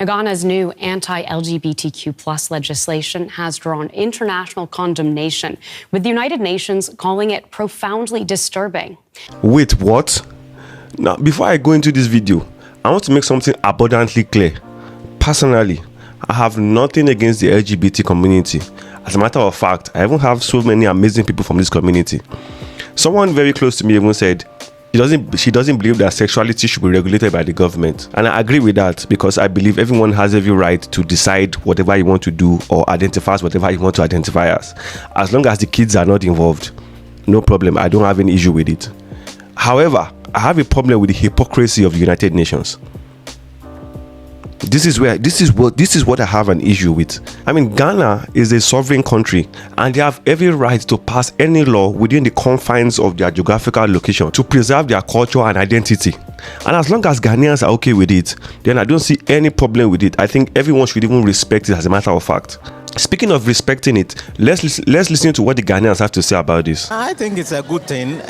Ghana's new anti-LGBTQ plus legislation has drawn international condemnation, with the United Nations calling it profoundly disturbing. Wait, what? Now, before I go into this video, I want to make something abundantly clear. Personally, I have nothing against the LGBT community. As a matter of fact, I even have so many amazing people from this community. Someone very close to me even said she doesn't believe that sexuality should be regulated by the government. And I agree with that, because I believe everyone has every right to decide whatever you want to do or identify as whatever you want to identify as long as the kids are not involved. No problem. I don't have any issue with it. However, I have a problem with the hypocrisy of the United Nations. This is what I have an issue with. I mean, Ghana is a sovereign country, and they have every right to pass any law within the confines of their geographical location to preserve their culture and identity. And as long as Ghanaians are okay with it, then I don't see any problem with it. I think everyone should even respect it, as a matter of fact. Speaking of respecting it, let's listen to what the Ghanaians have to say about this. I think it's a good thing.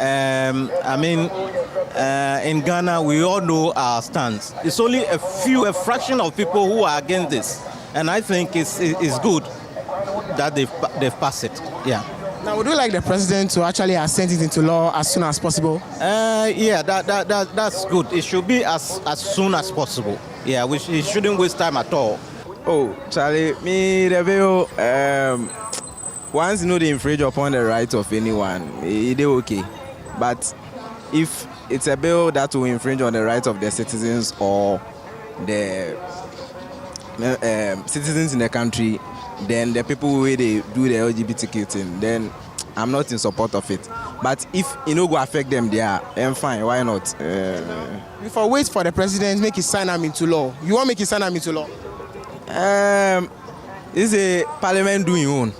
In Ghana, we all know our stance. It's only a fraction of people who are against this, and I think it's good that they've passed it. Yeah. Now, would you like the president to actually assent it into law as soon as possible? Yeah, that's good. It should be as soon as possible. Yeah, it shouldn't waste time at all. Oh, Charlie, me the bill. Once you know they infringe upon the rights of anyone, they're okay. But if it's a bill that will infringe on the rights of the citizens or the citizens in the country, then the people who they do the LGBTQ thing, then I'm not in support of it. But if it no go affect them there, then fine, why not? Before wait for the president, make it sign them into law. You want make it sign them into law? It's a parliament doing own.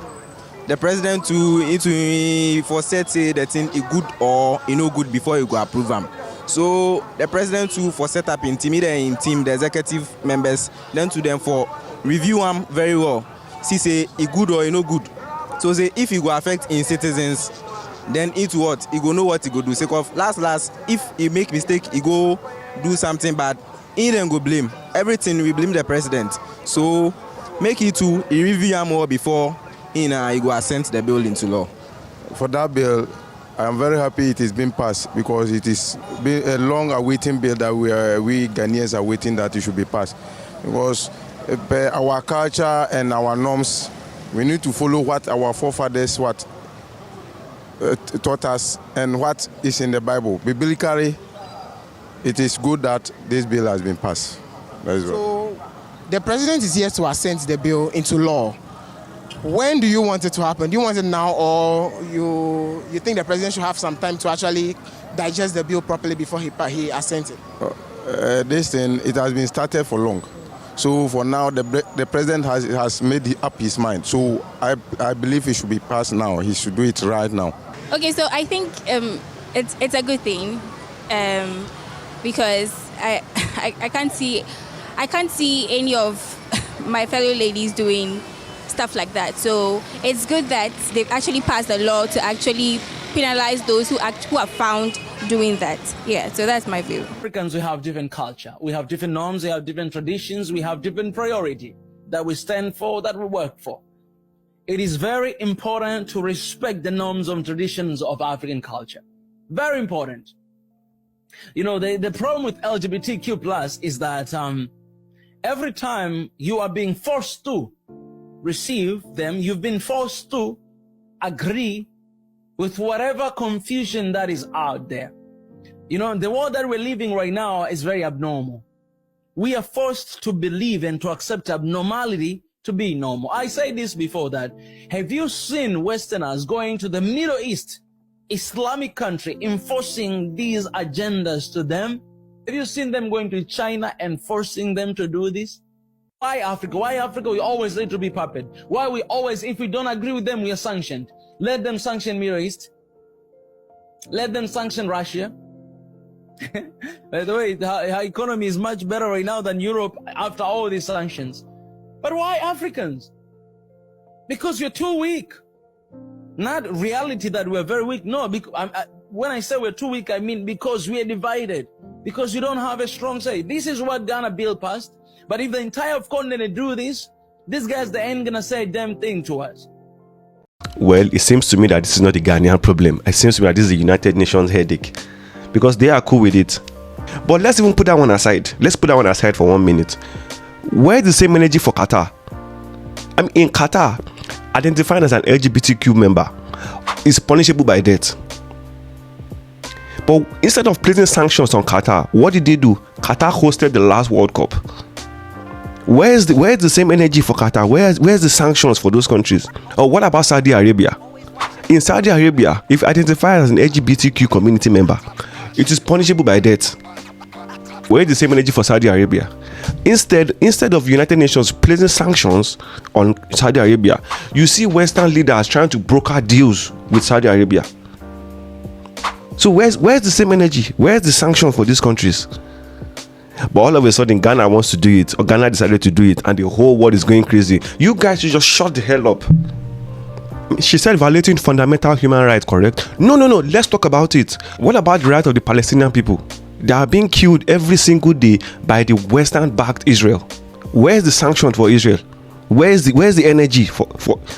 The president to foresee say that thing is good or no good before you go approve them. So the president to for set up in team, the executive members, then to them for review them very well. See say it good or no good. So say if it go affect in citizens, then it what? He go know what he go do. Say of last, if he make mistake, he go do something bad. He then go blame. Everything we blame the president. So make it to review them more before he go assent the bill into law. For that bill, I am very happy it is being passed, because it is been a long-awaiting bill that we Ghanaians are waiting that it should be passed. Because our culture and our norms, we need to follow what our forefathers taught us and what is in the Bible. Biblically, it is good that this bill has been passed. That is so right. The president is here to assent the bill into law. When do you want it to happen? Do you want it now, or you think the president should have some time to actually digest the bill properly before he assents it? This thing, it has been started for long. So for now, the president has made up his mind. So I believe it should be passed now. He should do it right now. Okay, so I think it's a good thing, because I can't see any of my fellow ladies doing stuff like that. So it's good that they've actually passed a law to actually penalize those who are found doing that. Yeah, so that's my view. Africans, we have different culture, we have different norms, we have different traditions, we have different priority that we stand for, that we work for. It is very important to respect the norms and traditions of African culture. Very important. You know, the problem with LGBTQ plus is that every time you are being forced to receive them, you've been forced to agree with whatever confusion that is out there. You know, the world that we're living right now is very abnormal. We are forced to believe and to accept abnormality to be normal. I say this before that. Have you seen Westerners going to the Middle East, Islamic country, enforcing these agendas to them? Have you seen them going to China and forcing them to do this? Why Africa? Why Africa? We always need to be puppet. Why we always, if we don't agree with them, we are sanctioned. Let them sanction Middle East. Let them sanction Russia. By the way, our economy is much better right now than Europe after all these sanctions. But why Africans? Because you're too weak. Not reality that we're very weak. No, when I say we're too weak, I mean because we are divided. Because you don't have a strong say. This is what Ghana bill passed. But if the entire continent do this, these guys, they ain't gonna say a damn thing to us. Well, it seems to me that this is not a Ghanaian problem. It seems to me that this is a United Nations headache, because they are cool with it. But let's even put that one aside. Let's put that one aside for 1 minute. Where's the same energy for Qatar? I mean, in Qatar, identifying as an LGBTQ member is punishable by death. But instead of placing sanctions on Qatar, what did they do? Qatar hosted the last World Cup. Where's the same energy for Qatar? Where's the sanctions for those countries? Or what about Saudi Arabia? In Saudi Arabia, if identified as an LGBTQ community member, it is punishable by death. Where's the same energy for Saudi Arabia? Instead of United Nations placing sanctions on Saudi Arabia, you see Western leaders trying to broker deals with Saudi Arabia. So where's the same energy? Where's the sanction for these countries? But all of a sudden, Ghana wants to do it, or Ghana decided to do it, and the whole world is going crazy. You guys should just shut the hell up. She said violating fundamental human rights, correct? No. Let's talk about it. What about the right of the Palestinian people? They are being killed every single day by the Western-backed Israel. Where's the sanction for Israel? Where's the energy for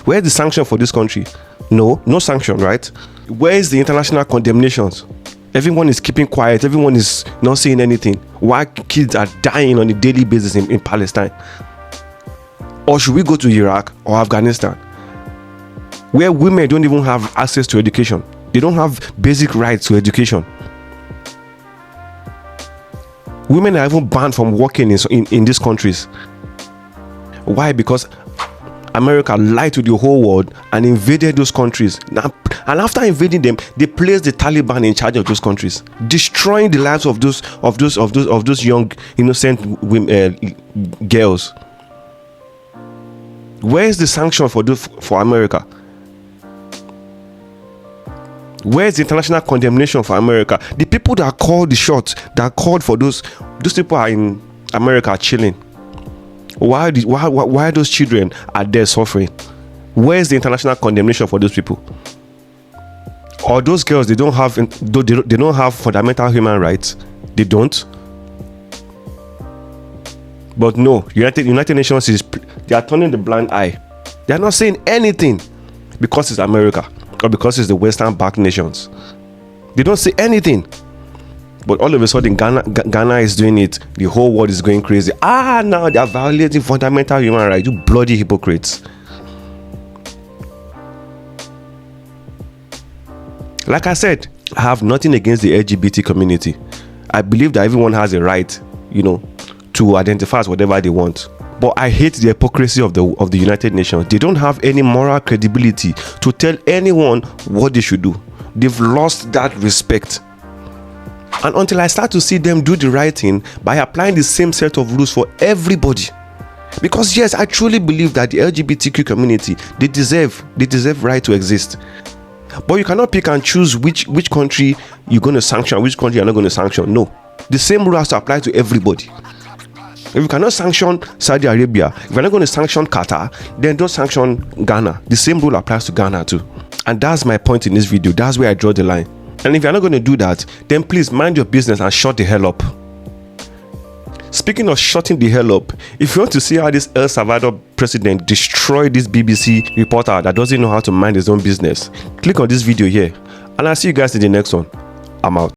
where's the sanction for this country? No sanction, right? Where's the international condemnations? Everyone is keeping quiet. Everyone is not saying anything. Why kids are dying on a daily basis in Palestine? Or should we go to Iraq or Afghanistan, where women don't even have access to education? They don't have basic rights to education. Women are even banned from working in these countries. Why? Because America lied to the whole world and invaded those countries. Now, and after invading them, they placed the Taliban in charge of those countries, destroying the lives of those young innocent women, girls. Where is the sanction for America? Where is the international condemnation for America? The people that called the shots, that called for those people are in America chilling. Why those children are there suffering? Where is the international condemnation for those people? Or those girls, they don't have fundamental human rights. They don't. But no, United Nations they are turning the blind eye. They are not saying anything because it's America or because it's the Western-backed nations. They don't say anything. But all of a sudden, Ghana is doing it. The whole world is going crazy. Now they are violating fundamental human rights. You bloody hypocrites. Like I said, I have nothing against the LGBT community. I believe that everyone has a right, to identify as whatever they want. But I hate the hypocrisy of the United Nations. They don't have any moral credibility to tell anyone what they should do. They've lost that respect. And until I start to see them do the right thing by applying the same set of rules for everybody. Because yes, I truly believe that the LGBTQ community, they deserve right to exist. But you cannot pick and choose which country you're going to sanction, which country you're not going to sanction. No. The same rule has to apply to everybody. If you cannot sanction Saudi Arabia, if you're not going to sanction Qatar, then don't sanction Ghana. The same rule applies to Ghana too. And that's my point in this video. That's where I draw the line. And if you're not going to do that, then please mind your business and shut the hell up. Speaking of shutting the hell up, if you want to see how this El Salvador president destroyed this BBC reporter that doesn't know how to mind his own business, click on this video here. And I'll see you guys in the next one. I'm out.